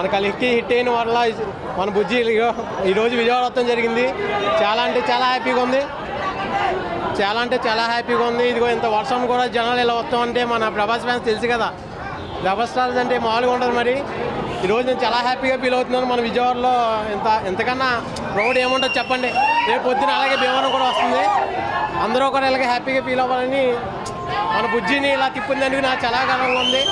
మనకు కలికి హిట్ అయిన వల్ల మన బుజ్జి ఈరోజు విజయవాడ వస్తాం జరిగింది. చాలా అంటే చాలా హ్యాపీగా ఉంది. చాలా అంటే చాలా హ్యాపీగా ఉంది. ఇదిగో ఇంత వర్షం కూడా జనాలు ఇలా వస్తామంటే మన ప్రభాస్ ఫ్యాన్స్ తెలుసు కదా, రెబల్ స్టార్స్ అంటే మామూలుగా ఉండదు. మరి ఈరోజు నేను చాలా హ్యాపీగా ఫీల్ అవుతున్నాను. మన విజయవాడలో ఎంతకన్నా ప్రౌడ్ ఏముంటుంది చెప్పండి. రేపు పొద్దున అలాగే భీమవరం కూడా వస్తుంది. అందరూ కూడా ఇలాగే హ్యాపీగా ఫీల్ అవ్వాలని మన బుజ్జిని ఇలా తిప్పిందానికి నాకు చాలా గర్వంగా ఉంది.